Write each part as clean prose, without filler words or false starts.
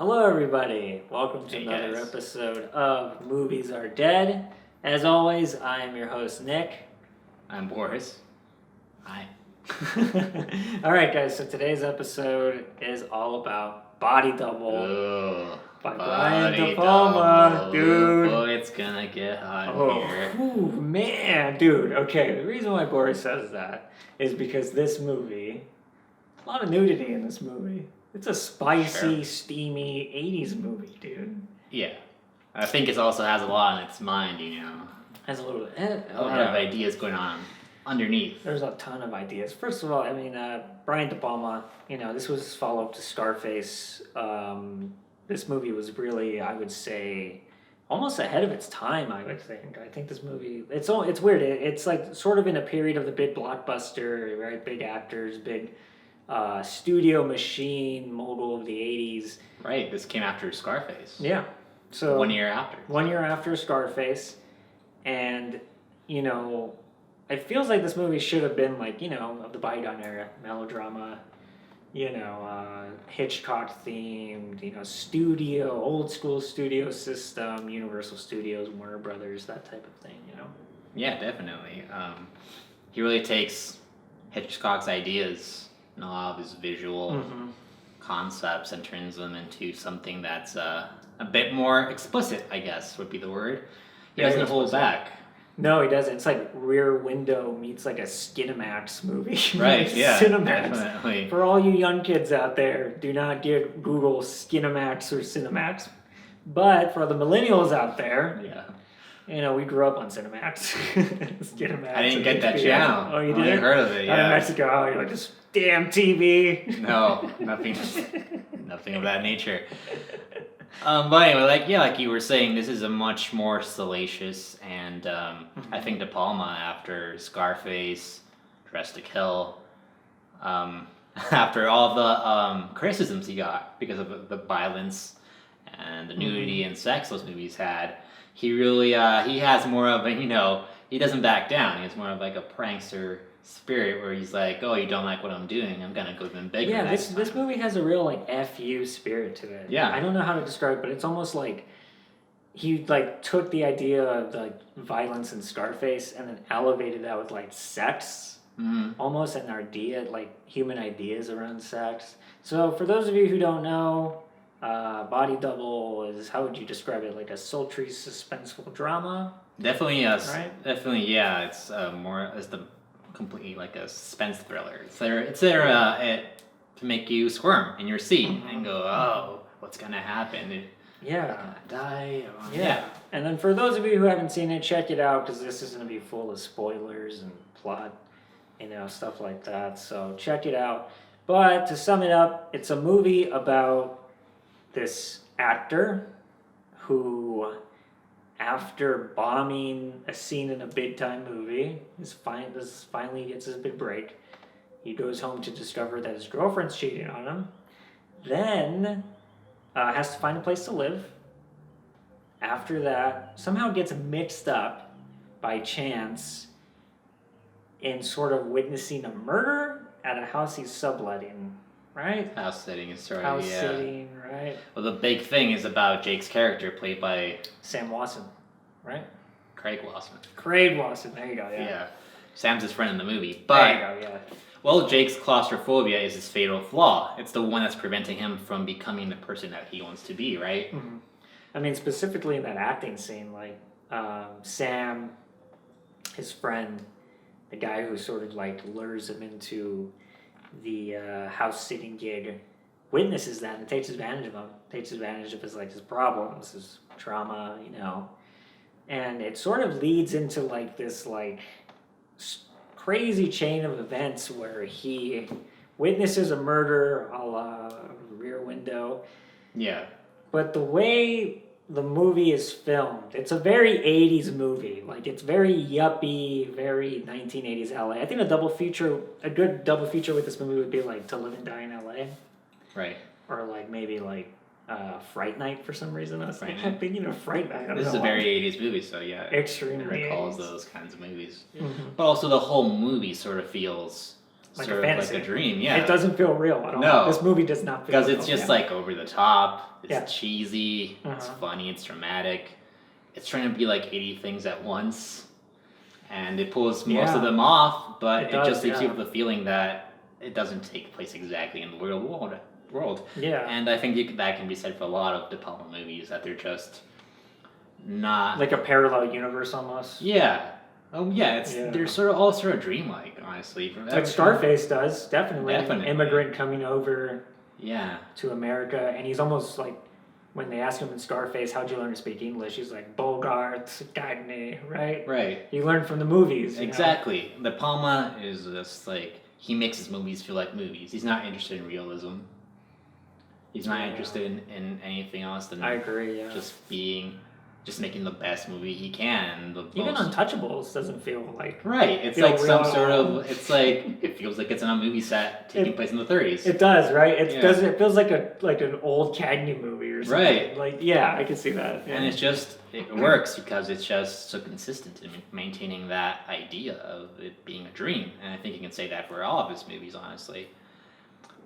Hello, everybody. Welcome to Hey, another guys. episode of Movies Are Dead. As always, I am your host, Nick. I'm Boris. Hi. All right, guys. So today's episode is all about Body Double Ugh. by Brian De Body Palma, double. dude. Boy, it's gonna get hot here. Oh, man, dude. Okay, the reason why Boris says that is because this movie, a lot of nudity in this movie. It's a spicy, Sure. steamy 80s movie, dude. Yeah. I think it also has a lot on its mind, Has a little. A lot of ideas going on underneath. There's a ton of ideas. First of all, I mean, Brian De Palma, this was his follow-up to Scarface. This movie was really, I would say, almost ahead of its time, I would think. I think this movie, it's weird. It's like sort of in a period of the big blockbuster, right? Big actors, big studio machine mogul of the 80s. Right, this came after Scarface. Yeah. So 1 year after. 1 year after Scarface. And, it feels like this movie should have been like, of the bygone era, melodrama, Hitchcock themed, studio, old school studio system, Universal Studios, Warner Brothers, that type of thing, Yeah, definitely. He really takes Hitchcock's ideas and a lot of his visual concepts and turns them into something that's a bit more explicit, I guess would be the word. He Yeah, doesn't hold explicit. back. No, he doesn't. It's like Rear Window meets like a Skinamax movie. Right, yeah, Cinemax. definitely. For all you young kids out there, do not Google Skinamax or Cinemax. But for the millennials out there, Yeah. We grew up on Cinemax. Skinamax. I didn't get that HBO. channel. Oh, you I only didn't? heard of it, Out yeah. of Mexico, oh, you're like, this damn TV. No, nothing of that nature. But anyway, like you were saying, this is a much more salacious and I think De Palma after Scarface, Dressed to Kill, after all the criticisms he got because of the violence and the nudity and sex those movies had, he really he has more of a he doesn't back down. He has more of like a prankster spirit where he's like, oh, you don't like what I'm doing, I'm gonna go even bigger. Yeah, next this time. movie has a real like FU spirit to it. Yeah. I don't know how to describe it, but it's almost like he like took the idea of like violence in Scarface and then elevated that with like sex. Almost an idea, like human ideas around sex. So for those of you who don't know, Body Double is, how would you describe it? Like a sultry, suspenseful drama? Definitely, yes. Right? Definitely, yeah. It's more as the completely like a suspense thriller. It's there to make you squirm in your seat and go, oh, what's gonna happen? Yeah. Gonna die? Yeah. And then for those of you who haven't seen it, check it out because this is going to be full of spoilers and plot, stuff like that. So check it out. But to sum it up, it's a movie about this actor who, after bombing a scene in a big time movie, this finally gets his big break. He goes home to discover that his girlfriend's cheating on him. Then has to find a place to live. After that, somehow gets mixed up by chance in sort of witnessing a murder at a house he's subletting, right? House sitting is sort of House sitting, right? Well, the big thing is about Jake's character played by Sam Watson, right? Craig Wasson. Craig Watson, there you go, yeah. Yeah. Sam's his friend in the movie, There but you go, yeah. well, Jake's claustrophobia is his fatal flaw. It's the one that's preventing him from becoming the person that he wants to be, right? Mm-hmm. I mean, specifically in that acting scene, like Sam, his friend, the guy who sort of like lures him into the house sitting gig, witnesses that and takes advantage of him, takes advantage of his problems, his trauma, and it sort of leads into like this like crazy chain of events where he witnesses a murder a la Rear Window. Yeah. But the way the movie is filmed, it's a very 80s movie. Like, it's very yuppie, very 1980s LA. I think a good double feature with this movie would be like To Live and Die in LA. Right. Or like maybe like Fright Night for some reason. I was Fright like, thinking of Fright Night. This is a very 80s movie, so yeah. Extremely It recalls 80s. those kinds of movies. Mm-hmm. But also the whole movie sort of feels like sort a of fantasy. like a dream. Yeah, It doesn't feel real at all. No. This movie does not feel because real. it's just yeah. like over the top. It's Yeah. cheesy. It's Uh-huh. funny. It's dramatic. It's trying to be like 80 things at once, and it pulls most Yeah. of them off. But It it, does, just leaves you yeah. with the feeling that it doesn't take place exactly in the real world. Yeah. And I think that can be said for a lot of De Palma movies, that they're just not Like a parallel universe almost. Yeah. Oh yeah, Yeah. they're sort of all sort of dreamlike, honestly. From It's like Scarface does, definitely. Definitely. Immigrant coming over Yeah. to America, and he's almost like, when they ask him in Scarface, how'd you learn to speak English? He's like, Bogart, Gagne, right? Right. You learn from the movies. You know? Exactly. The Palma is just like, he makes his movies feel like movies. He's not interested in realism. He's not Yeah. interested in anything else than I agree, yeah. just making the best movie he can. Even Untouchables doesn't feel like... Right. It's feel like some real. sort of, it's like, it feels like it's on a movie set taking place in the 30s. It does, right? It Yeah. does. It feels like an old Cagney movie or something. Right. Like, yeah, I can see that. Yeah. And it's just, it works because it's just so consistent in maintaining that idea of it being a dream. And I think you can say that for all of his movies, honestly.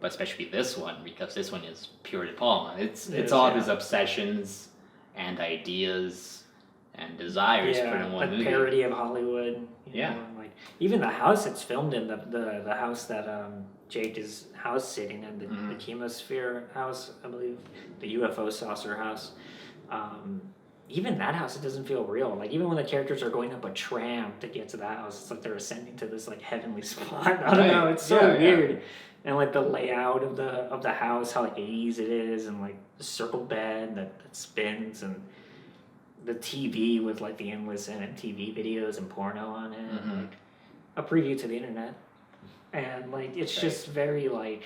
But especially this one, because this one is pure De Palma. It's is, all of yeah. his obsessions and ideas and desires put in one like movie. parody of Hollywood. You Yeah. know, and like even the house it's filmed in, the house that Jake is house sitting in, the chemosphere house, I believe, the UFO saucer house. Even that house, it doesn't feel real. Like even when the characters are going up a tram to get to the house, it's like they're ascending to this like heavenly spot. I don't know. It's so Yeah, yeah. weird. And like the layout of the house, how like 80s it is, and like the circle bed that Mm-hmm. spins, and the TV with like the endless MTV videos and porno on it, and, like a preview to the internet, and like it's Right. just very like,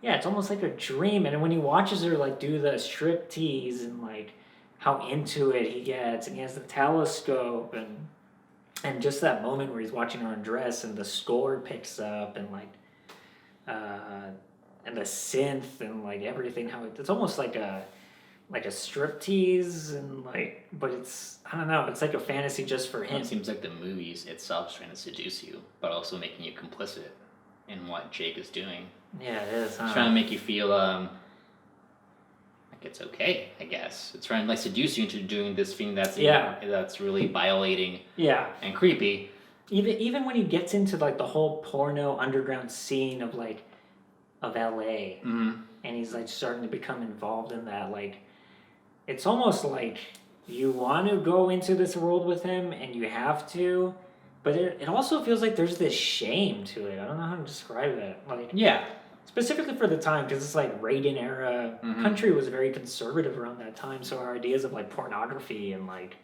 yeah, it's almost like a dream. And when he watches her like do the strip tease and like how into it he gets, and he has the telescope, and just that moment where he's watching her undress and the score picks up, and like and the synth and like everything, how it's almost like a strip tease, and like, but it's, I don't know, it's like a fantasy just for him. It seems like the movies itself is trying to seduce you, but also making you complicit in what Jake is doing. Yeah, it is. It's trying to make you feel like it's okay, I guess. It's trying to like seduce you into doing this thing that's that's really violating Yeah. and creepy. Even when he gets into like the whole porno underground scene of LA, Mm-hmm. and he's like starting to become involved in that, like it's almost like you want to go into this world with him and you have to, but it also feels like there's this shame to it. I don't know how to describe it. Like Yeah. specifically for the time, because it's like Reagan era, country was very conservative around that time, so our ideas of like pornography and like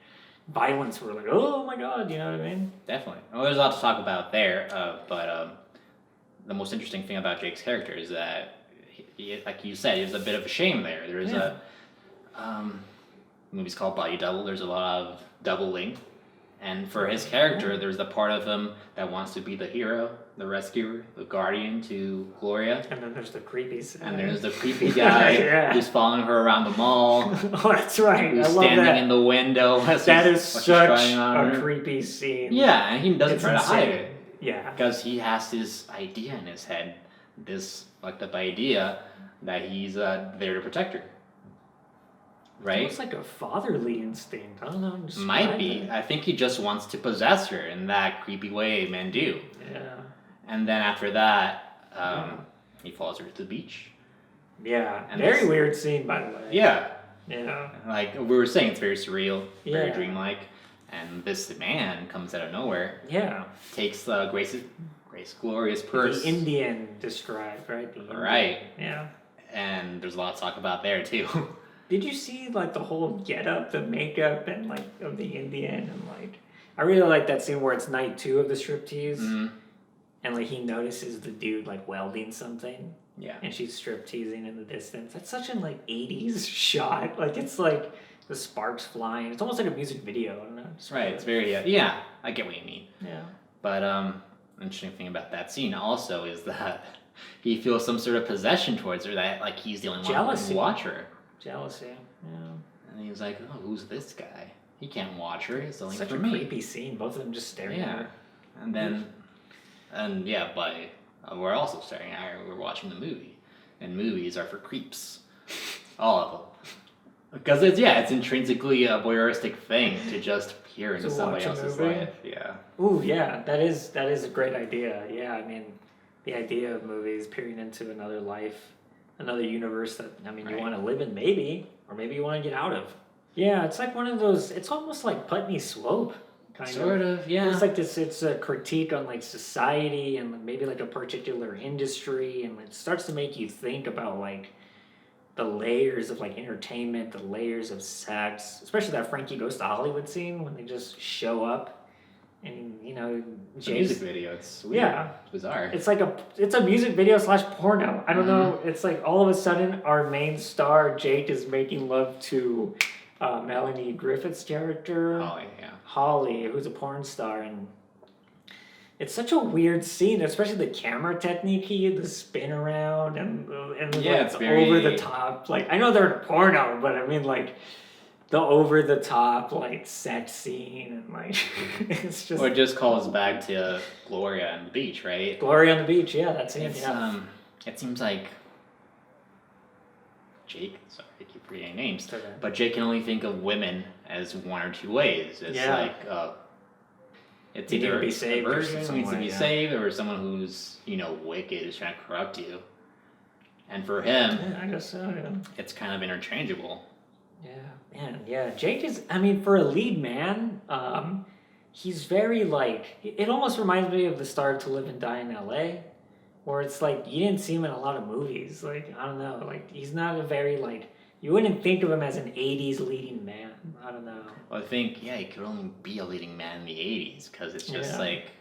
violence were like, oh my god, you know what I mean? Definitely. Well, there's a lot to talk about there, but the most interesting thing about Jake's character is that, like you said, there's a bit of a shame there. There's a movie's called Body Double. There's a lot of doubling, and for his character, there's the part of him that wants to be the hero, the rescuer, the guardian to Gloria, And then there's the creepy side. and there's the creepy guy Yeah. who's following her around the mall, Oh, that's right. who's I love standing that. in the window. As That he's- is while she's such trying on a her. creepy scene. Yeah, and he doesn't It's try to hide insane. it. Yeah. Because he has this idea in his head, this fucked up idea that he's there to protect her. Right? It's like a fatherly instinct. I don't know. how to describe Might be. it. I think he just wants to possess her in that creepy way men do. Yeah. And then after that, he follows her to the beach. Yeah. And Very this- weird scene, by the way. Yeah. Yeah. Like we were saying, it's very surreal, very Yeah. dreamlike. And this man comes out of nowhere, Yeah. takes Grace Gloria's purse. The Indian described, right? The Indian. Right. Yeah. And there's a lot to talk about there too. Did you see like the whole getup, the makeup, and like of the Indian, and like I really like that scene where it's night 2 of the striptease, and like he notices the dude like welding something, Yeah. and she's strip teasing in the distance. That's such an like 80s shot. Like it's like the sparks flying. It's almost like a music video. I don't know. Right, it's very, yeah, I get what you mean. Yeah. But interesting thing about that scene also is that he feels some sort of possession towards her, that like he's the only one who Jealousy. can watch her. Jealousy. Yeah. And he's like, oh, who's this guy? He can't watch her, he's only Such for a me. creepy scene. Both of them just staring at Yeah. her. And then, and yeah, by we're also staring at her. We're watching the movie, and movies are for creeps, all of them. Because it's intrinsically a voyeuristic thing to just peer into To somebody watch a else's movie? life. Yeah. Ooh, yeah, that is a great idea. Yeah, I mean, the idea of movies peering into another life, another universe that you Right. want to live in, maybe, or maybe you want to get out of. Yeah, it's like one of those. It's almost like Putney Swope, kind of. Sort of, yeah. It's like this. It's a critique on like society and maybe like a particular industry, and it starts to make you think about like the layers of like entertainment, the layers of sex, especially that Frankie Goes to Hollywood scene when they just show up, and It's a music video. It's weird. Yeah. It's bizarre. it's like it's a music video / porno. I don't know. It's like all of a sudden our main star Jake is making love to Melanie Griffith's character. Holly, yeah. Holly, who's a porn star, and it's such a weird scene, especially the camera technique he used, the spin around and Yeah, like, it's very- over the top. Like I know they're in a porno, but I mean like the over the top like sex scene and like it's just Or it just calls back to Gloria and the beach, right? Glory on the beach. Yeah, that's it. It's Yeah. it seems like Jake. Sorry, I keep forgetting names. Okay. But Jake can only think of women as one or two ways. It's Yeah. like it's You need either to be a saved or virgin some who needs to way, be yeah. saved, or someone who's wicked is trying to corrupt you. And for him, Yeah, I guess so. Yeah. it's kind of interchangeable. Yeah, man. Yeah, Jake is. I mean, for a lead man, he's very like. It almost reminds me of the Starve to Live and Die in L.A., where it's like you didn't see him in a lot of movies. Like I don't know. Like he's not a very like. You wouldn't think of him as an '80s leading man. I don't know. Well, I think he could only be a leading man in the '80s because it's just Yeah. like.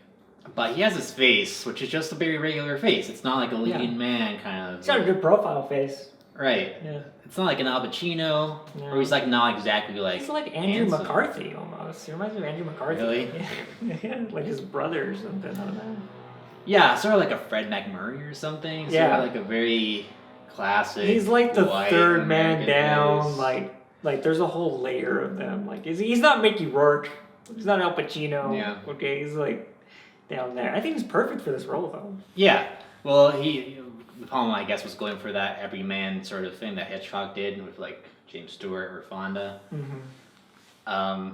But he has his face, which is just a very regular face. It's not like a leading man kind of. He's got a good profile face. Right. Yeah. It's not like an Al Pacino, No. or he's like not exactly like. He's like Andrew handsome. McCarthy almost. He reminds me of Andrew McCarthy. Really? Yeah. Yeah, like his brother or something. I don't know. Yeah, sort of like a Fred McMurray or something. Sort Yeah. of like a very classic. He's like the white third man American down. face. Like there's a whole layer of them. Like he's not Mickey Rourke. He's not Al Pacino. Yeah. Okay, he's like down there. I think he's perfect for this role though. Yeah. Well, Palma, I guess, was going for that everyman sort of thing that Hitchcock did with like James Stewart or Fonda. Mm-hmm.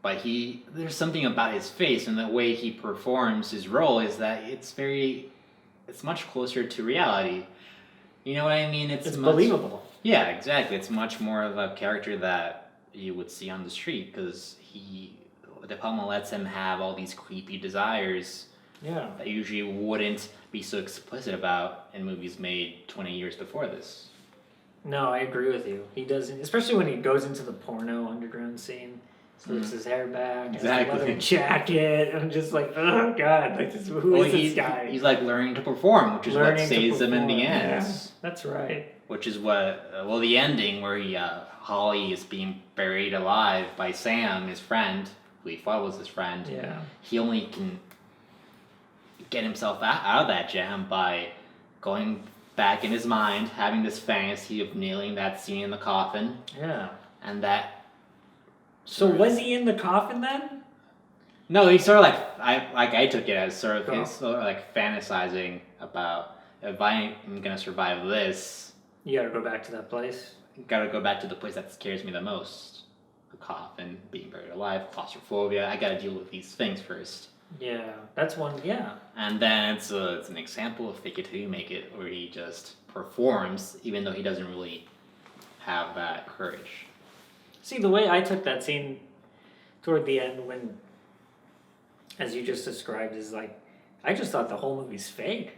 But there's something about his face and the way he performs his role is that it's much closer to reality. You know what I mean? It's much, believable. Yeah, exactly. It's much more of a character that you would see on the street because De Palma lets him have all these creepy desires Yeah. that usually wouldn't be so explicit about in movies made 20 years before this. No, I agree with you. He doesn't, especially when he goes into the porno underground scene. Slips his hair back, Exactly. has a leather jacket. I'm just like, oh god, like who Well, is this guy? He's like learning to perform, which is what Learning to saves him in the perform. end. Yeah, that's right. Which is what, the ending where Holly is being buried alive by Sam, his friend, who he thought was his friend. Yeah. He only can get himself out of that jam by going back in his mind, having this fantasy of nailing that scene in the coffin, Yeah. and that. So was he in the coffin then? No, he's sort of like I took it as sort of Oh. his sort of like fantasizing about if I am gonna survive this, You gotta go back to that place. gotta go back to the place that scares me the most. The coffin, being buried alive, claustrophobia. I gotta deal with these things first. Yeah, that's one. Yeah. And then it's an example of fake it till you make it, where he just performs, even though he doesn't really have that courage. See, the way I took that scene toward the end, when, as you just described, is like, I just thought the whole movie's fake.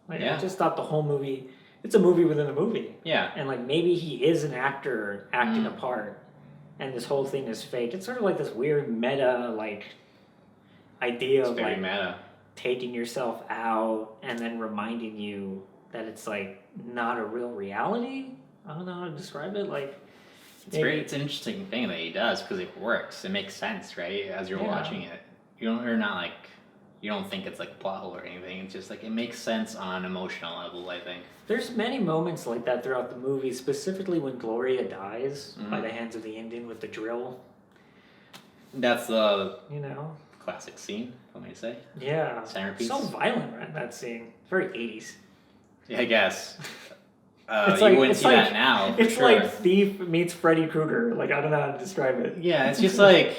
Like, Yeah. I just thought the whole movie, it's a movie within a movie. Yeah. And like maybe he is an actor acting a part, and this whole thing is fake. It's sort of like this weird meta like idea It's of very like meta. taking yourself out and then reminding you that it's like not a real reality. I don't know how to describe it. Like It's an interesting thing that he does because it works. It makes sense, right? As you're Yeah. watching it, you don't think it's like a plot hole or anything. It's just like it makes sense on an emotional level. I think. There's many moments like that throughout the movie, specifically when Gloria dies by Mhm. the hands of the Indian with the drill. That's the You know, classic scene, if I may say. Yeah. Centerpiece. So violent, right? That scene. Very 80s. Yeah, I guess. It's You like- wouldn't it's see like- that now. For It's sure. like Thief meets Freddy Krueger. Like, I don't know how to describe it. Yeah, it's just like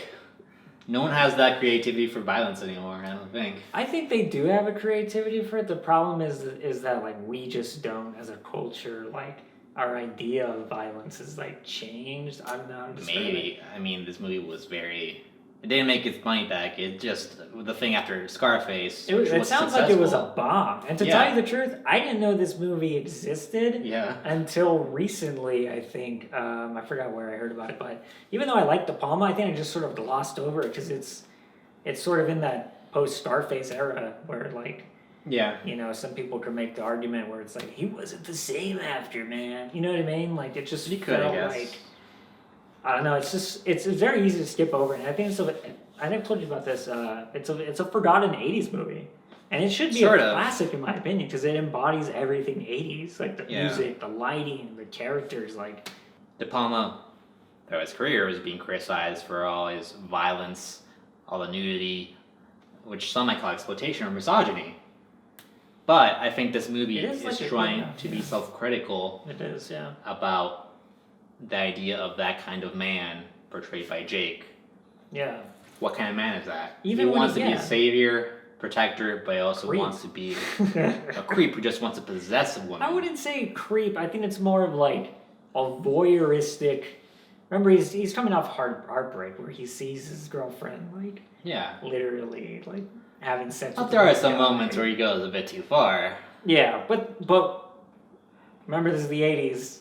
no one has that creativity for violence anymore. I don't think. I think they do have a creativity for it. The problem is that like we just don't as a culture, like our idea of violence is like changed. I don't know how to describe it. Maybe. I mean, this movie was very. It didn't make its money back. It just the thing after Scarface. It was sounds like it was a successful. bomb. And to Yeah. tell you the truth, I didn't know this movie existed Yeah. until recently, I think. I forgot where I heard about it, but even though I liked the Palma, I think I just sort of glossed over it because it's sort of in that post-Scarface era where, like, Yeah. you know, some people could make the argument where it's like, he wasn't the same after, man. You know what I mean? Like, it just You could, I felt guess. like, I don't know, it's very easy to skip over. And I think I think I told you about this, it's a forgotten 80s movie. And it should be Sort a of. classic in my opinion because it embodies everything 80s. Like the Yeah. music, the lighting, the characters, like, De Palma, throughout his career, was being criticized for all his violence, all the nudity, which some might call exploitation or misogyny. But I think this movie It is is like a- trying yeah, to be yeah. self-critical it is, yeah. about the idea of that kind of man portrayed by Jake. Yeah. What kind of man is that? Even he when wants he- to be yeah. a savior, protector, but he also Creep. wants to be a creep who just wants to possess a woman. I wouldn't say creep. I think it's more of like a voyeuristic. Remember, he's coming off heartbreak where he sees his girlfriend like Yeah. literally like having sex. But with there are another some guy. moments where he goes a bit too far. Yeah, but remember, this is the '80s.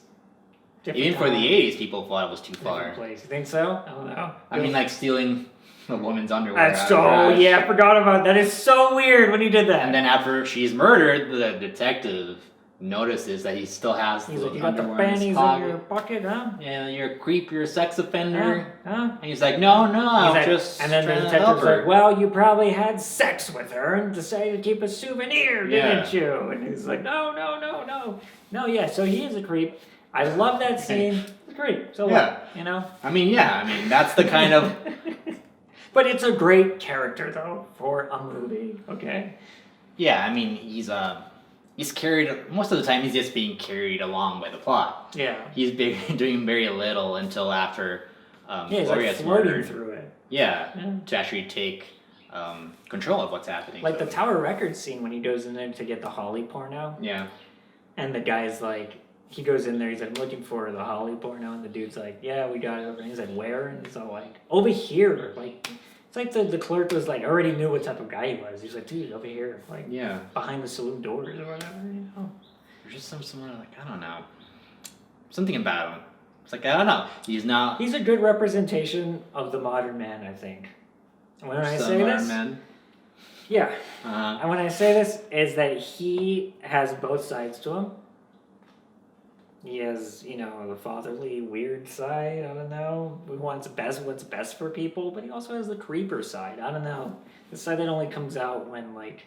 Different Even for the time, 80s, people thought it was too different far. place. You think so? I don't know. I mean, like stealing a woman's underwear. That's out so of the trash. yeah. I forgot about that. It's so weird when he did that. And then after she's murdered, the detective notices that he still has he's the like, "You got the underwear in his panties in pocket. your pocket, huh? Yeah, you're a creep, you're a sex offender. Huh? And he's like, no, I'm He's like- just and then the trying to help detective's her. like, well, you probably had sex with her and decided to keep a souvenir, didn't you? And he's like, no. No, yeah, so he is a creep. I love that scene. He's a creep. So Yeah. what? You know? I mean, that's the kind of... But it's a great character, though, for a movie, okay? Yeah, I mean, he's carried... Most of the time, he's just being carried along by the plot. Yeah. He's doing very little until after Yeah, he's like Gloria's floating murdered. through it. Yeah, Yeah. to actually take control of what's happening. Like so- the Tower Records scene when he goes in there to get the Holly porno, Yeah. and the guy's like, he goes in there, he's like, I'm looking for the Holly porno, and the dude's like, yeah, we got it over. And he's like, where? And he's all like, over here. Like, it's like the clerk was like, already knew what type of guy he was. He's like, dude, over here, like, Yeah. behind the saloon doors or whatever, you know? There's just somewhere like, I don't know. Something about him. It's like, I don't know. He's not... He's a good representation of the modern man, I think. And when I say this, Man. yeah, Uh, and when I say this, is that he has both sides to him. He has, you know, the fatherly, weird side, I don't know, who wants what's best for people, but he also has the creeper side, I don't know. The side that only comes out when, like,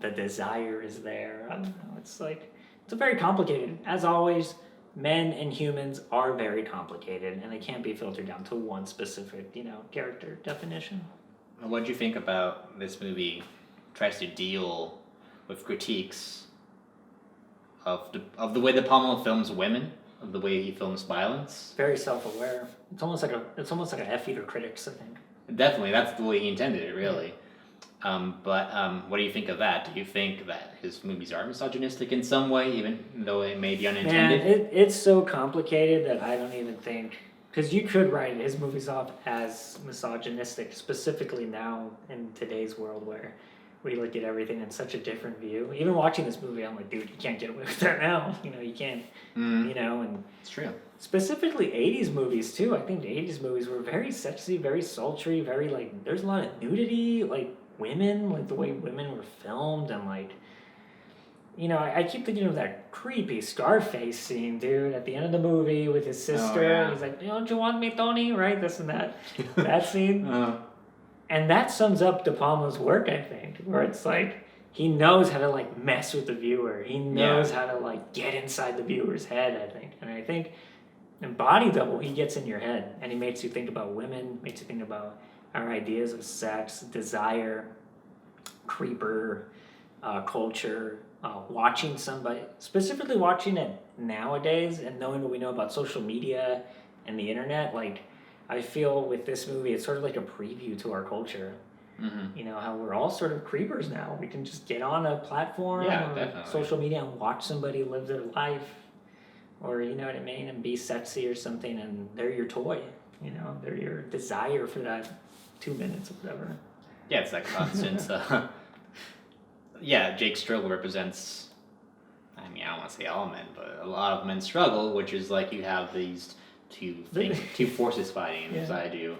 the desire is there, I don't know, it's like, it's a very complicated, as always, men and humans are very complicated, and they can't be filtered down to one specific, you know, character definition. what do you think about this movie tries to deal with critiques of the way De Palma films women, of the way he films violence? Very self-aware. It's almost like a F-eater critics, I think. Definitely, that's the way he intended it, really. But what do you think of that? Do you think that his movies are misogynistic in some way, even though it may be Man, unintended? it's so complicated that I don't even think... Because you could write his movies off as misogynistic, specifically now in today's world where we look at everything in such a different view. Even watching this movie, I'm like, dude, you can't get away with that now. You know, you can't, you know, and... It's true. Specifically 80s movies, too. I think the 80s movies were very sexy, very sultry, very, like... There's a lot of nudity, like, women, like, the way women were filmed, and, like... You know, I keep thinking of that creepy Scarface scene, dude, at the end of the movie with his sister. yeah. He's like, don't you want me, Tony? Right? This and that. That scene. Uh, And that sums up De Palma's work, I think, where it's like, he knows how to, like, mess with the viewer. He knows how to, like, get inside the viewer's head, I think. And I think in Body Double, he gets in your head, and he makes you think about women, makes you think about... I our ideas of sex, desire, creeper, culture, specifically watching it nowadays and knowing what we know about social media and the internet, like, I feel with this movie, it's sort of like a preview to our culture. Mm-hmm. You know, how we're all sort of creepers now. We can just get on a platform Yeah, or definitely. social media and watch somebody live their life, or you know what I mean, and be sexy or something, and they're your toy. You know, they're your desire for that 2 minutes or whatever. Yeah, it's that constant. Yeah, Jake's struggle represents. I mean, I don't want to say all men, but a lot of men's struggle, which is like you have these two forces fighting inside you.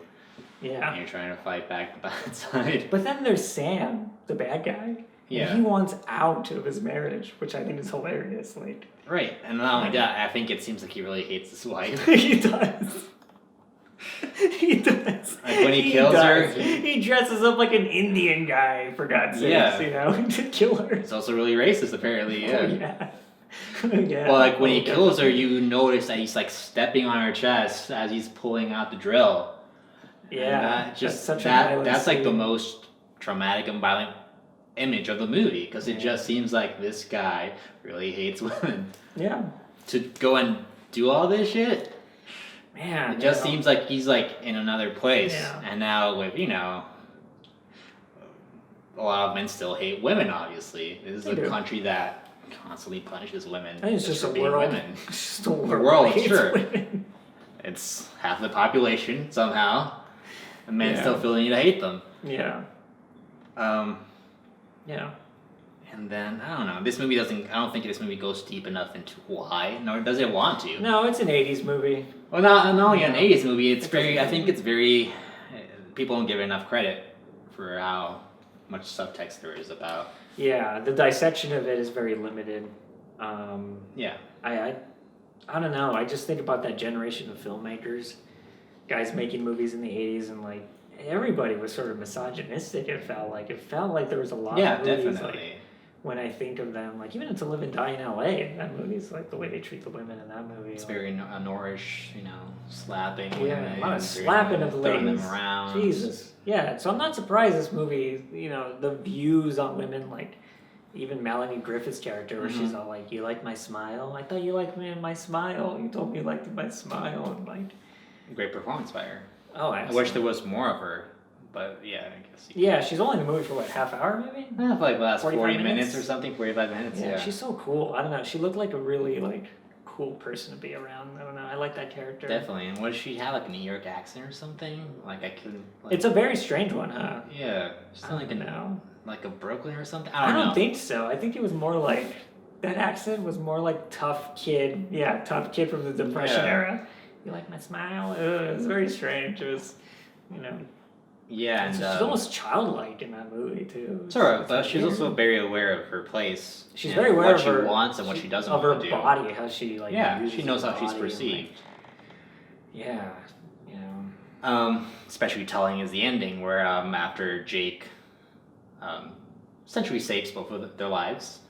Yeah. And you're trying to fight back the bad side. But then there's Sam, the bad guy. Yeah. And he wants out of his marriage, which I think is hilarious. Like. Right, and not only that, I think it seems like he really hates his wife. He does. He does. Like when he kills her, he dresses up like an Indian guy, for God's sakes, you know, to kill her. It's also really racist, apparently. Yeah. Oh, yeah. Yeah. Well, like when he kills her, you notice that he's like stepping on her chest as he's pulling out the drill. Yeah, that's like the most traumatic and violent image of the movie, because it just seems like this guy really hates women. Yeah. To go and do all this shit. Man, it just seems like he's like in another place. Yeah. And now with, you know, a lot of men still hate women, obviously. This is a country that constantly punishes women. I think it's just for a being world. women. It's just a world. The world, hates sure. women. It's half the population somehow. And men Yeah. still feel the need to hate them. Yeah. Yeah. And then, I don't know, I don't think this movie goes deep enough into why, nor does it want to. No, it's an 80s movie. Well, not only an 80s movie, I think it's very, people don't give it enough credit for how much subtext there is about. Yeah, the dissection of it is very limited. Yeah. I don't know, I just think about that generation of filmmakers, guys making movies in the 80s, and like, everybody was sort of misogynistic, it felt like. It felt like there was a lot of movies, definitely. like, when I think of them, like, even in To Live and Die in L.A., that movie's like the way they treat the women in that movie. It's like, very Norrish, you know, slapping yeah, women. a lot of slapping of throwing ladies. them around. Jesus. Yeah, so I'm not surprised this movie, you know, the views on women, like, even Melanie Griffith's character, where she's all like, "You like my smile? I thought you liked me and my smile. You told me you liked my smile." And like, Great performance by her. oh, I wish there was more of her, but yeah, I guess. Yeah, she's only in the movie for what, half hour maybe? Like the last 45 40 minutes minutes or something, 45 minutes. Yeah, she's so cool. I don't know. She looked like a really like cool person to be around. I don't know. I like that character. Definitely. And what does she have, like a New York accent or something? Like I couldn't. Like, It's a very strange one, huh? yeah. She's I don't like know. like a Brooklyn or something. I I don't think so. I think it was more like that accent was more like tough kid. Yeah, tough kid from the Depression era. You like my smile? It was very strange. It was, you know. Yeah, and She's almost childlike in that movie too. sort of, but she's also very aware of her place. She's and very aware what of she her wants and what she doesn't of want her to do. body, how she like uses she knows her how she's body and, perceived. like, yeah, you know. Especially telling is the ending where after Jake essentially saves both of their lives,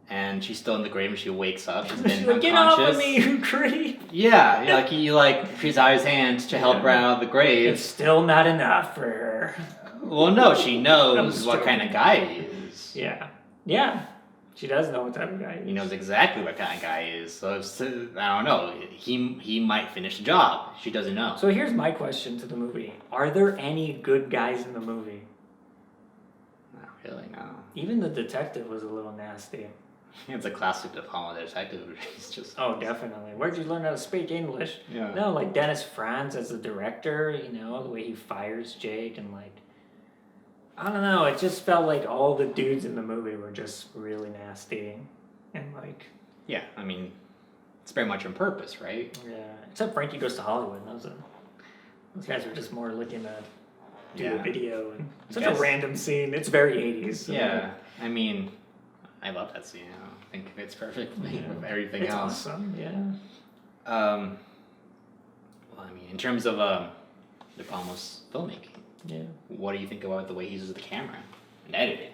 and she's still in the grave and she wakes up. She's been She's like, unconscious. "Get off of me, you creep!" Yeah, like he reaches out his hand to help her out of the grave. It's still not enough for her. Well, no, she knows I'm what kind of guy he is. Yeah, yeah, she does know what type of guy he is. He knows exactly what kind of guy he is. So I don't know. He might finish the job. She doesn't know. So here's my question to the movie: are there any good guys in the movie? Not really, no. Even the detective was a little nasty. It's a classic De Palma detective. He's just. Oh, definitely. Where'd you learn how to speak English? Yeah. No, like Dennis Franz as the director, you know, the way he fires Jake, and like, I don't know, it just felt like all the dudes in the movie were just really nasty. And like. Yeah, I mean, it's very much on purpose, right? Yeah. Except Frankie Goes to Hollywood. Those guys were just more looking to do a video. And such a random scene. It's very 80s. So Yeah, I mean, I love that scene. I think it fits perfectly with everything it's else. Awesome, yeah. Well, I mean, in terms of De Palma's filmmaking, Yeah. what do you think about the way he uses the camera and editing?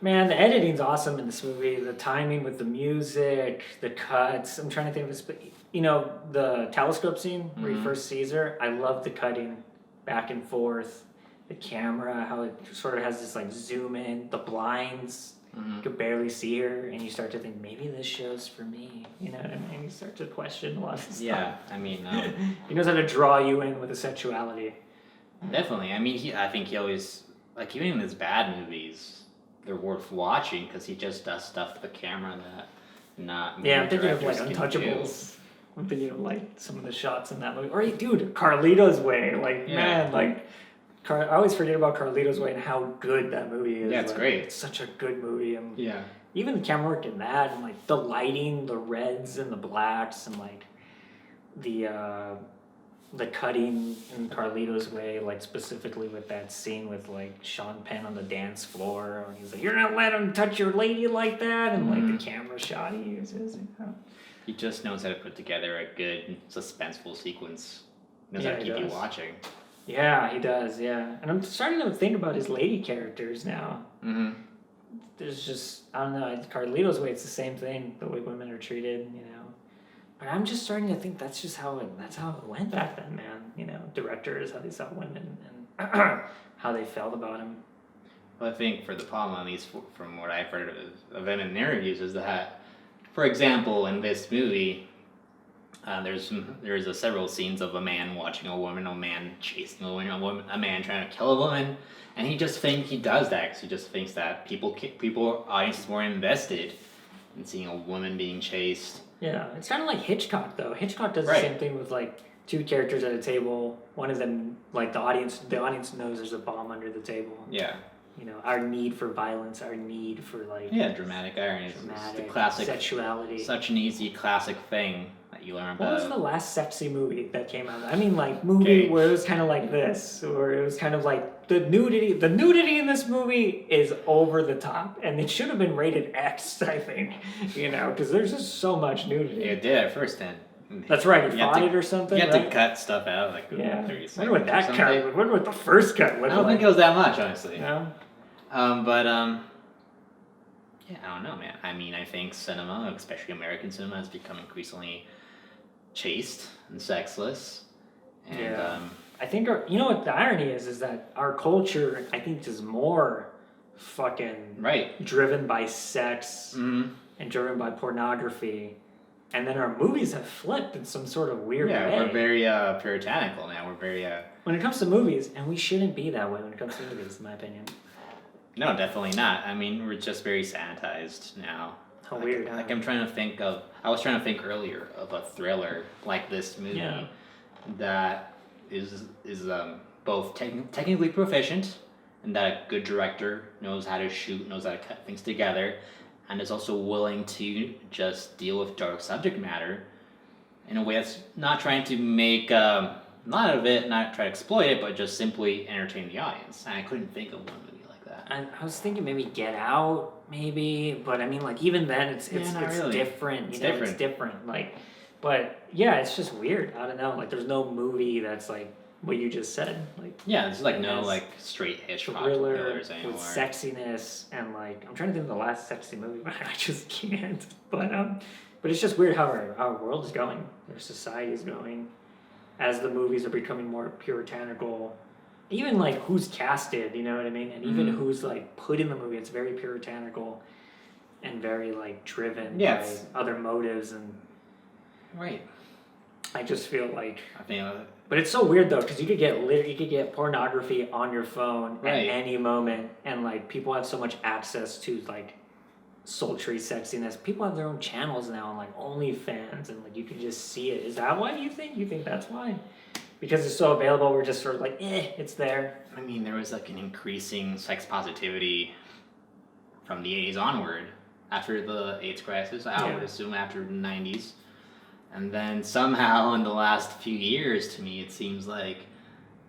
Man, the editing's awesome in this movie. The timing with the music, the cuts. I'm trying to think of this, but you know, the telescope scene where he first sees her. I love the cutting back and forth, the camera, how it sort of has this like zoom in, the blinds. Mm-hmm. You could barely see her, and you start to think maybe this show's for me. You know what I mean? You start to question a lot of stuff. Yeah, I mean, He knows how to draw you in with his sexuality. definitely. I mean, I think he always, like, even in his bad movies, they're worth watching because he just does stuff with the camera that not many Yeah, I'm thinking of like directors can do. Untouchables. I'm thinking of like some of the shots in that movie. Or dude, Carlito's Way. Like Yeah. man, like I always forget about Carlito's Way and how good that movie is. Yeah, it's Like, great. It's such a good movie. And Yeah. even the camera work in that, and like the lighting, the reds and the blacks, and like the cutting in Carlito's Way, like specifically with that scene with like Sean Penn on the dance floor, and he's like, "You're not letting him touch your lady like that," and like the camera shot he uses. You know? He just knows how to put together a good suspenseful sequence. Knows how Yeah, to he keep you does. watching. Yeah, he does. Yeah, and I'm starting to think about his lady characters now. Mm-hmm. There's just I don't know. Carlito's Way, it's the same thing. The way women are treated, you know. But I'm just starting to think that's just how it went back then, man. You know, directors how they saw women and how they felt about them. Well, I think for the Palma, at least from what I've heard of them in interviews, is that, for example, in this movie, there's several scenes of a man watching a woman, a man chasing a woman, a man trying to kill a woman, and he does that because he just thinks that audience is more invested in seeing a woman being chased. Yeah, it's kind of like Hitchcock though. Hitchcock does Right. the same thing with like two characters at a table. One of them, like the audience knows there's a bomb under the table. Yeah. You know, our need for violence, our need for like Yeah, dramatic irony. It's the dramatic classic, sexuality. such an easy classic thing that you learn What was about. the last sexy movie that came out? I mean, like movie Okay. where it was kind of like this, or it was kind of like the nudity. The nudity in this movie is over the top, and it should have been rated X. I think, you know, because there's just so much nudity. It did at first, and That's right. He You have fought to- it or something. you have right? to cut stuff out like Yeah. 30 I seconds. wonder what or that something. cut. I wonder what the first cut looked I don't like. think it was that much, honestly. No. Yeah, I don't know, man. I mean, I think cinema, especially American cinema, has become increasingly chaste and sexless. And, Yeah. I think you know what the irony is that our culture, I think, is more fucking right. driven by sex Mm-hmm. and driven by pornography, and then our movies have flipped in some sort of weird Yeah, way. we're very puritanical now. We're very, When it comes to movies, and we shouldn't be that way when it comes to movies, in my opinion. no, definitely not. I mean, we're just very sanitized now. How weird, huh? Like, I was trying to think earlier of a thriller like this movie Yeah. that is both technically proficient and that a good director knows how to shoot, knows how to cut things together, and is also willing to just deal with dark subject matter in a way that's not trying to make not out of it, not try to exploit it, but just simply entertain the audience. And I couldn't think of one movie like that. I was thinking maybe Get Out, maybe, but I mean, like even then, it's not really. different. It's You know, different. It's different. Like, but yeah, it's just weird. I don't know. Like, there's no movie that's like what you just said. Like Yeah, there's like no Yes. like straight Hitchcock thriller thrillers anymore. with sexiness and like I'm trying to think of the last sexy movie, but I just can't. But it's just weird how our world is going, our society is going, as the movies are becoming more puritanical. Even like who's casted, you know what I mean, and even Mhm. who's like put in the movie, it's very puritanical and very like driven Yes. by other motives, and Right. I just feel like. I think But it's so weird though, because you could get pornography on your phone Right. at any moment, and like people have so much access to like sultry sexiness. People have their own channels now on like OnlyFans, and like you can just see it. Is that why you think? You think that's why? Because it's so available, we're just sort of like, it's there. I mean, there was like an increasing sex positivity from the 80s onward after the AIDS crisis. I would Yeah. assume after the 90s. And then somehow in the last few years, to me, it seems like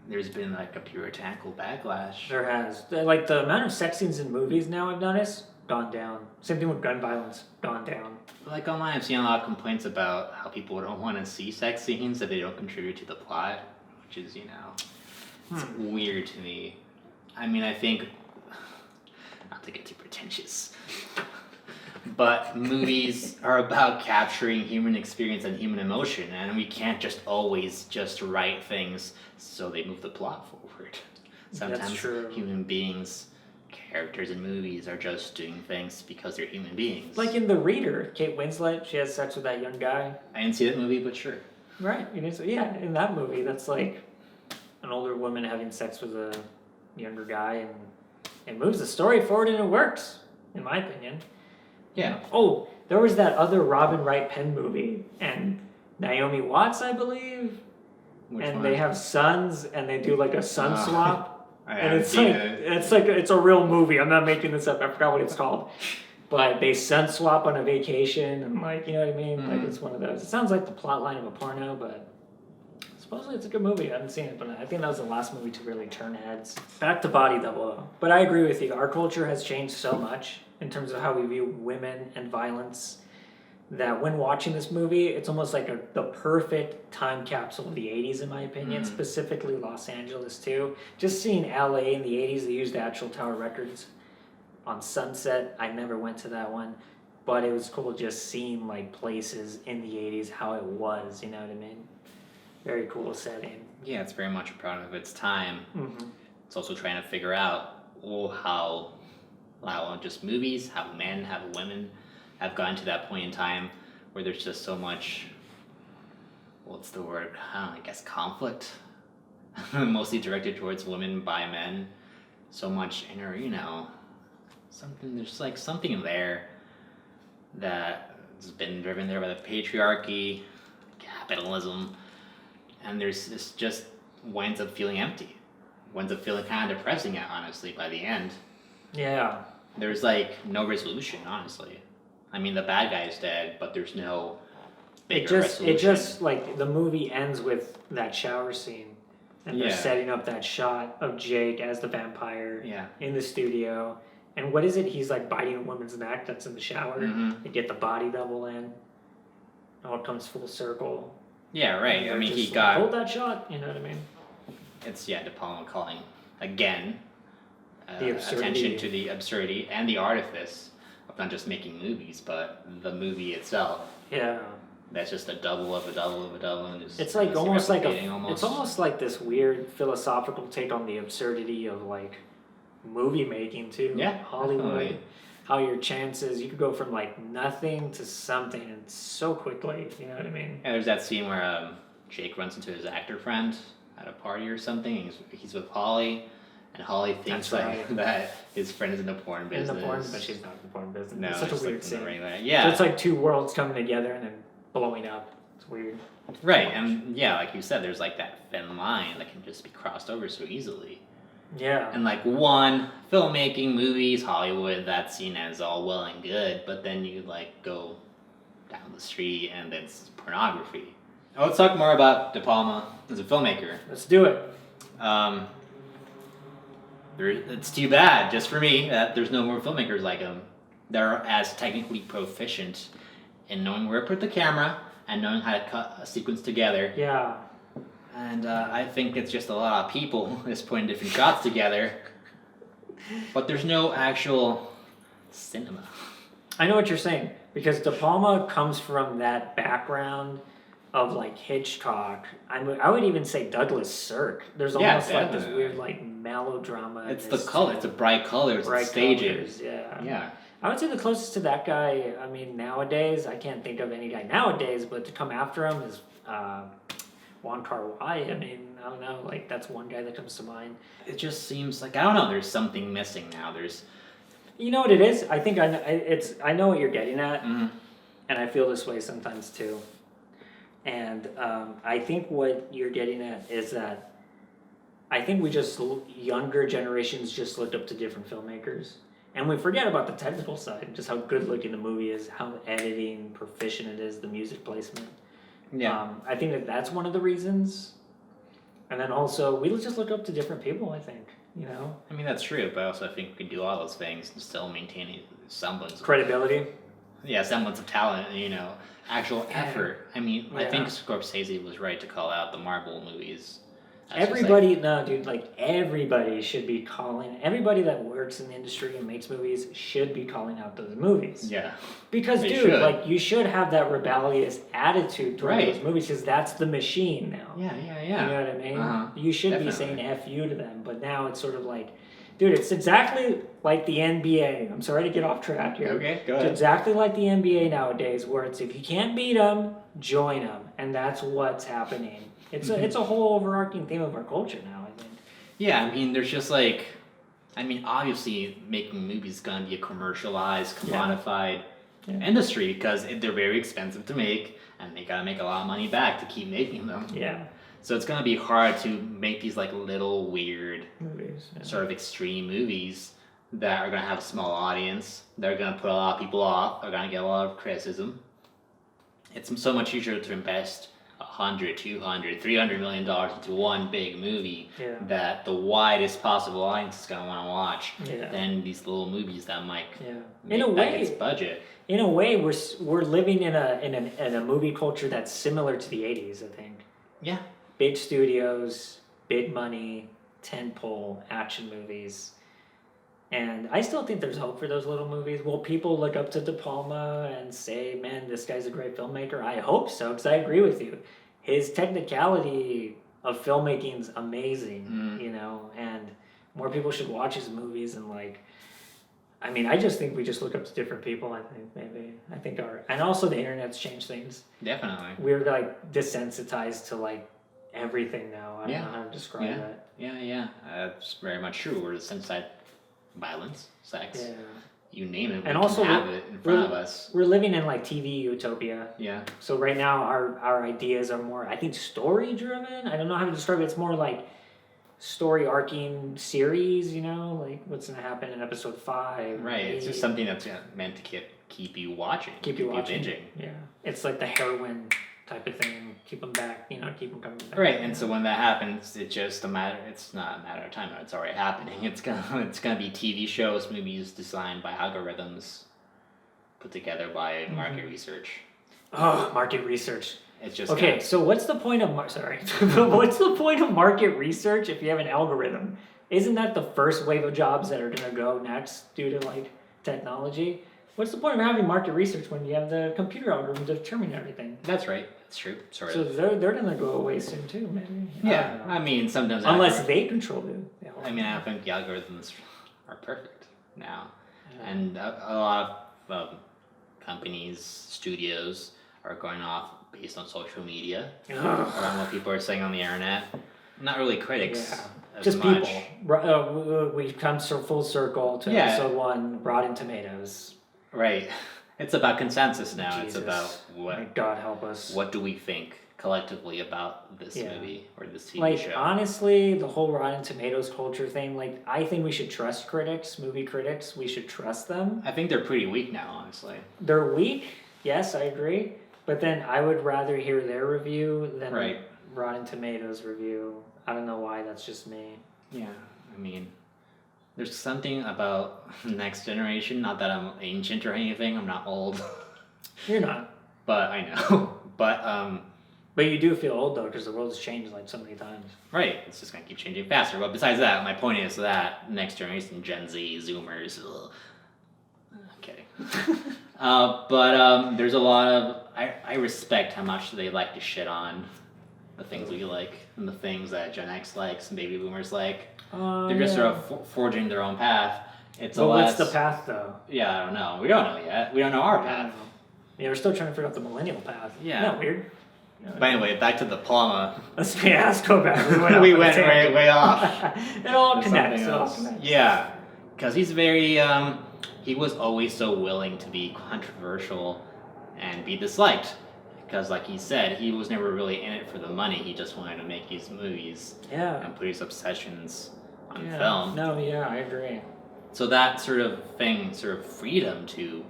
there's been like a puritanical backlash. There has like the amount of sex scenes in movies now I've noticed gone down. Same thing with gun violence, gone down. Like online, I've seen a lot of complaints about how people don't want to see sex scenes if they don't contribute to the plot, which is, it's weird to me. I mean, I think, not to get too pretentious, but movies are about capturing human experience and human emotion, and we can't just always just write things so they move the plot forward. Sometimes true. human beings, characters in movies, are just doing things because they're human beings. Like in The Reader, Kate Winslet, she has sex with that young guy. I didn't see that movie, but sure. Right. Yeah, in that movie, that's like an older woman having sex with a younger guy, and it moves the story forward and it works, in my opinion. Yeah. Oh, there was that other Robin Wright Penn movie, and Naomi Watts, I believe. Which and one? they have sons, and they do like a son swap. I And haven't seen it. it's a real movie. I'm not making this up. I forgot what it's called. But they son swap on a vacation, and like, you know what I mean? Like, it's one of those. It sounds like the plot line of a porno, but supposedly it's a good movie. I haven't seen it, but I think that was the last movie to really turn heads. Back to Body Double though. But I agree with you. Our culture has changed so much in terms of how we view women and violence, that when watching this movie, it's almost like the perfect time capsule of the 80s, in my opinion, specifically Los Angeles too. Just seeing LA in the 80s, they used the actual Tower Records on Sunset. I never went to that one, but it was cool just seeing like places in the 80s, how it was, you know what I mean? Very cool setting. Yeah, it's very much a product of its time. Mm-hmm. It's also trying to figure out how just movies, how men, how women have gotten to that point in time where there's just so much, what's the word? I guess conflict, mostly directed towards women by men. So much inner, there's like something there that has been driven there by the patriarchy, capitalism, and this just winds up feeling empty. Winds up feeling kind of depressing, honestly, by the end. Yeah. There's like no resolution, honestly. I mean, the bad guy's dead, but there's no bigger resolution. It just like the movie ends with that shower scene, and they're setting up that shot of Jake as the vampire in the studio. And what is it? He's like biting a woman's neck that's in the shower. Mm-hmm. They get the body double in. It all comes full circle. Yeah, right. I mean, he hold that shot. You know what I mean? It's De Palma calling again the absurdity. attention to the absurdity and the artifice of not just making movies, but the movie itself. Yeah. That's just a double of a double of a double, and it's like it's almost like this weird philosophical take on the absurdity of like movie making too. Yeah, Hollywood. definitely. How your chances, you could go from like nothing to something and so quickly, you know what I mean? Yeah, there's that scene where Jake runs into his actor friend at a party or something, and he's with Holly, and Holly thinks that his friend is in the porn business. In the porn, but she's not in the porn business. No, it's such a weird like scene. Yeah. So it's like two worlds coming together and then blowing up. It's weird. Right, and yeah, like you said, there's like that thin line that can just be crossed over so easily. Yeah. And like filmmaking, movies, Hollywood, that's seen as all well and good, but then you like go down the street and it's pornography. Let's talk more about De Palma as a filmmaker. Let's do it. It's too bad, just for me, that there's no more filmmakers like him. They're as technically proficient in knowing where to put the camera and knowing how to cut a sequence together. Yeah. And I think it's just a lot of people just putting different shots together. But there's no actual cinema. I know what you're saying, because De Palma comes from that background of like Hitchcock. I would even say Douglas Sirk. There's almost like this weird like melodrama. It's the color. It's a bright colors. Bright staging. Colors, yeah. Yeah. I would say the closest to that guy, I mean, nowadays, I can't think of any guy nowadays, but to come after him is Wong Kar-wai. I mean, I don't know, like that's one guy that comes to mind. It just seems like, I don't know, there's something missing now. You know what it is? I think I know what you're getting at, mm-hmm. and I feel this way sometimes too. And I think what you're getting at is that I think younger generations just looked up to different filmmakers. And we forget about the technical side, just how good looking the movie is, how editing proficient it is, the music placement. Yeah. I think that's one of the reasons. And then also, we just look up to different people, I think, you know? I mean, that's true, but I also think we can do all those things and still maintain a semblance. Credibility? Yeah, semblance of talent, actual effort. I mean, I think Scorsese was right to call out the Marvel movies That's just Everybody, no, dude, like everybody should be calling. Everybody that works in the industry and makes movies should be calling out those movies. Yeah. Because, They dude, should. like you should have that rebellious attitude toward Right. those movies because that's the machine now. Yeah. You know what I mean? Uh-huh. You should Definitely. be saying "f you" to them, but now it's sort of like, dude, it's exactly like the NBA. I'm sorry to get off track here. Okay, go It's ahead. exactly like the NBA nowadays, where it's if you can't beat them, join them, and that's what's happening. It's a whole overarching theme of our culture now, I think. Yeah, I mean, there's just like, I mean, obviously, making movies is gonna be a commercialized, commodified industry because they're very expensive to make, and they gotta make a lot of money back to keep making them. Yeah, So it's gonna be hard to make these like little weird, movies. Yeah. sort of extreme movies that are gonna have a small audience. They're gonna put a lot of people off. They're gonna get a lot of criticism. It's so much easier to invest $100, $200, $300 million into one big movie Yeah. that the widest possible audience is gonna want to watch Yeah. than these little movies that might Yeah. make In a back way, its budget. we're living in a movie culture that's similar to the '80s. I think Yeah. big studios, big money, tentpole action movies. And I still think there's hope for those little movies. Will people look up to De Palma and say, man, this guy's a great filmmaker? I hope so, because I agree with you. His technicality of filmmaking's amazing, you know, and more people should watch his movies and like, I mean, I just think we just look up to different people, I think, maybe. I think and also the internet's changed things. Definitely. We're like desensitized to like everything now. I don't know how to describe Yeah. that. Yeah. That's very much true. We're desensitized violence, sex, Yeah. you name it. We And can also have it in front of us. We're living in like TV utopia. Yeah. So right now our ideas are more, I think, story driven. I don't know how to describe it. It's more like story arcing series, you know, like what's gonna happen in episode 5. Right. It's just something that's meant to keep you watching. keep you watching. binging. Yeah. It's like the heroin type of thing. Keep them back, you know, keep them coming back. Right, and so when that happens, it's not a matter of time. It's already happening. It's gonna be TV shows, movies designed by algorithms, put together by market research. Oh, market research. It's just Okay, so what's the point of what's the point of market research if you have an algorithm? Isn't that the first wave of jobs that are gonna go next due to like technology? What's the point of having market research when you have the computer algorithm determining everything? That's right. That's true. Sort So of. they're gonna go away soon too, maybe. Yeah, I mean sometimes. Unless they control it. I mean, I don't think the algorithms are perfect now, and a lot of companies, studios are going off based on social media, around what people are saying on the internet. Not really critics. Yeah. As Just much. people. We come full circle to Yeah. episode 1, Rotten Tomatoes. Right. It's about consensus now. Jesus. It's about May God help us. what do we think collectively about this Yeah. movie or this TV Like, show. honestly, the whole Rotten Tomatoes culture thing, like, I think we should trust critics, movie critics. We should trust them. I think they're pretty weak now, honestly. They're weak, yes, I agree. But then I would rather hear their review than Right. Rotten Tomatoes review. I don't know why, that's just me. Yeah, I mean, there's something about next generation. Not that I'm ancient or anything. I'm not old, You're not. but I know. But But you do feel old, though, because the world's changed, like, so many times. right, it's just gonna keep changing faster. But besides that, my point is that next generation, Gen Z, Zoomers. Ugh. Okay. But there's a lot of I respect how much they like to shit on the things we like and the things that Gen X likes and baby boomers like. They're just sort of forging their own path. It's But a what's less, the path, though? Yeah, I don't know. We don't know yet. We don't know our I don't path. know. Yeah, we're still trying to figure out the millennial path. Yeah. Isn't that weird? But anyway, back to the Palma. Let's go back. We went way off. It all to connects. something It all else. connects. Yeah, because he's very. He was always so willing to be controversial and be disliked. Because, like he said, he was never really in it for the money. He just wanted to make these movies Yeah. and put his obsessions on Yeah. film. No, yeah, I agree. So that sort of thing, sort of freedom to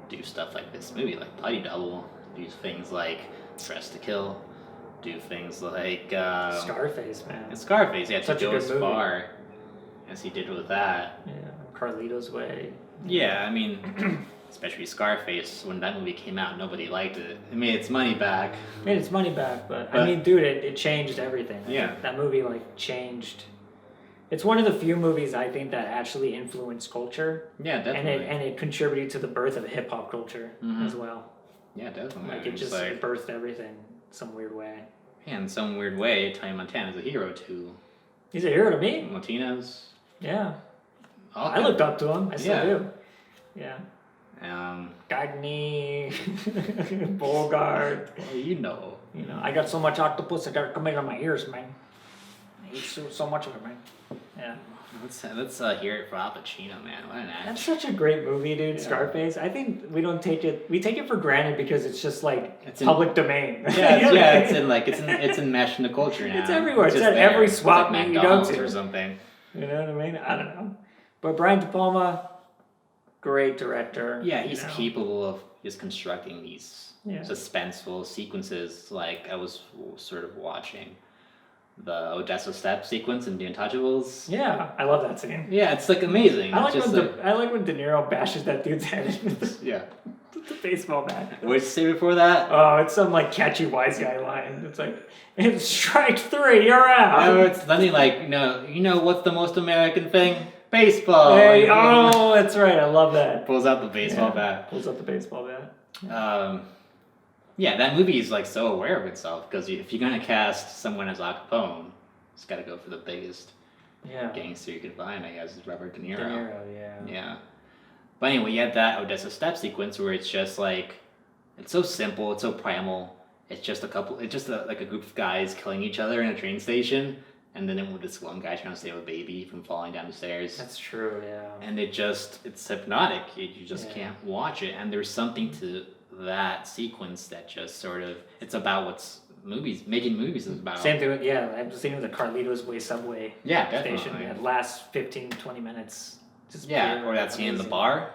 do stuff like this movie, like Body Double, do things like Dress to Kill, do things like Scarface, man. Scarface, yeah, Such to a go good as movie. far as he did with that. Yeah. Carlito's Way. Yeah, I mean, especially Scarface, when that movie came out, nobody liked it. It made its money back. Made its money back, but I mean, dude, it changed everything. Yeah. That movie, like, changed. It's one of the few movies, I think, that actually influenced culture. Yeah, definitely. And it contributed to the birth of hip-hop culture as well. Yeah, definitely. Like, it just birthed everything in some weird way. Yeah, in some weird way, Tony Montana's a hero to He's a hero to me. Latinos. Yeah. All I looked up to him. I still do. Yeah. Cagney, Bogart. Well, you know. You know, I got so much octopus I got to come in on my ears, man. I eat so much of it, man. Yeah. Let's hear it for Al Pacino, man. What an actor. That's such a great movie, dude. Yeah. Scarface. I think we take it for granted because it's just like it's public domain. Yeah, it's enmeshed in the culture now. It's everywhere. It's at every swap meet you go to or something. You know what I mean? I don't know. But Brian De Palma, great director. Yeah, he's capable of just constructing these suspenseful sequences. Like I was sort of watching the Odessa Step sequence in The Untouchables. Yeah, I love that scene. Yeah, it's like amazing. I like when De Niro bashes that dude's head with the baseball bat. What did you say before that? Oh, it's some like catchy wise guy line. It's like, it's strike 3, you're out. Oh, it's nothing like, you know what's the most American thing? Baseball. Hey, oh, that's right. I love that. Pulls out the baseball bat. Pulls out the baseball bat. Yeah, that movie is like so aware of itself because if you're gonna cast someone as Al Capone, it's got to go for the biggest gangster you could find. I guess is Robert De Niro. De Niro, yeah. Yeah, but anyway, you had that Odessa Step sequence where it's just like it's so simple, it's so primal. It's just like a group of guys killing each other in a train station, and then with this one guy trying to save a baby from falling down the stairs. That's true, yeah. And it's hypnotic. You just can't watch it, and there's something to that sequence that just sort of it's about what's making movies is about. Same thing with I'm just thinking of the Carlito's Way subway station. Yeah, last 15-20 minutes. Just or that scene in the bar.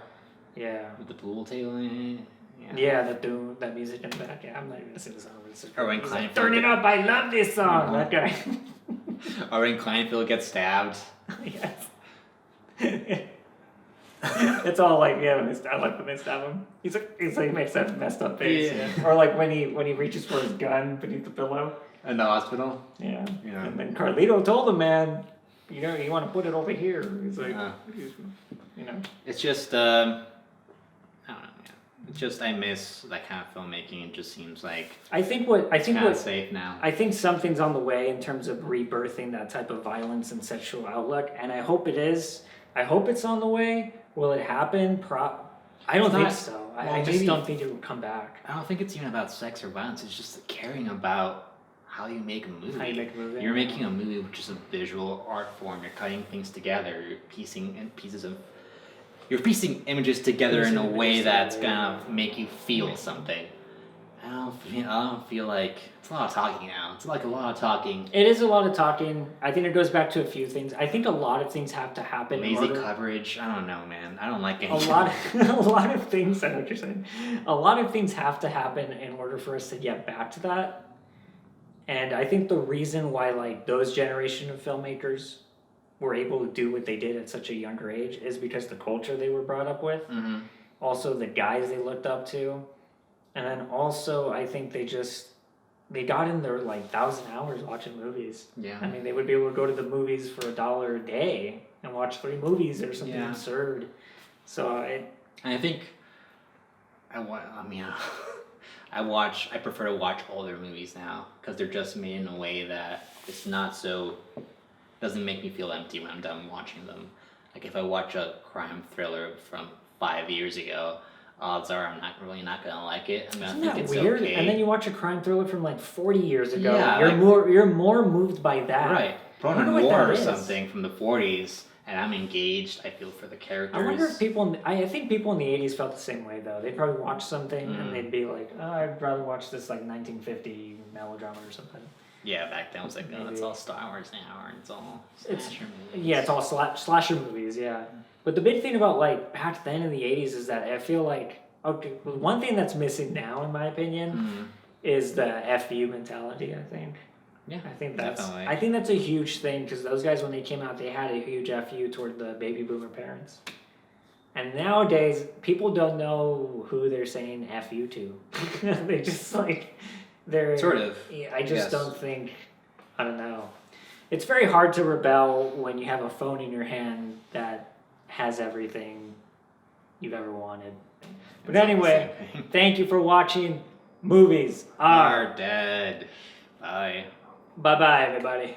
Yeah. With the pool table in it. Yeah, that music in the back. Yeah, I'm not even gonna sing the song. Or when Kleinfeld turn it up, I love this song. That guy. Or when Kleinfeld gets stabbed. Yes. It's all like when they stab him. He's like he makes that messed up face. Yeah. Or like when he reaches for his gun beneath the pillow. In the hospital. Yeah. And then Carlito told him, man, you want to put it over here. He's like, It's just I don't know. Yeah. It's just I miss that kind of filmmaking. It just seems like I think what's safe now. I think something's on the way in terms of rebirthing that type of violence and sexual outlook, and I hope it is. I hope it's on the way. Will it happen? I don't think so. I just don't think it will come back. I don't think it's even about sex or violence. It's just caring about how you make a movie. How you make a movie. You're making a movie which is a visual art form. You're cutting things together. You're piecing images together in a way that's gonna make you feel something. I don't feel like it's a lot of talking now. It's like a lot of talking. It is a lot of talking. I think it goes back to a few things. I think a lot of things have to happen. Lazy coverage. I don't know, man. I don't like any. A lot of things. I know what you're saying. A lot of things have to happen in order for us to get back to that. And I think the reason why those generation of filmmakers were able to do what they did at such a younger age is because the culture they were brought up with. Mm-hmm. Also the guys they looked up to. And then also, I think they got in their 1,000 hours watching movies. Yeah. I mean, they would be able to go to the movies for $1 a day and watch 3 movies or something absurd. So I think I prefer to watch older movies now because they're just made in a way that it's not so doesn't make me feel empty when I'm done watching them. Like if I watch a crime thriller from 5 years ago, odds are I'm not gonna like it. Isn't that weird? Okay. And then you watch a crime thriller from 40 years ago. Yeah, you're more moved by that. Right. Put on a war or something from the 40s, and I'm engaged. I feel for the characters. I wonder if I think people in the 80s felt the same way though. They probably watched something and they'd be like, oh, I'd rather watch this 1950 melodrama or something. Yeah, back then it was like, oh, it's all Star Wars now, or it's all slasher movies. Yeah, it's all slasher movies. Yeah. But the big thing about back then in the 80s is that I feel one thing that's missing now in my opinion is the FU mentality, I think. Yeah, I think that's a huge thing because those guys, when they came out, they had a huge FU toward the baby boomer parents. And nowadays, people don't know who they're saying FU to. They just they're sort of. Yeah, I just don't think. I don't know. It's very hard to rebel when you have a phone in your hand that has everything you've ever wanted. But anyway, thank you for watching. Movies are dead. Bye. Bye bye, everybody.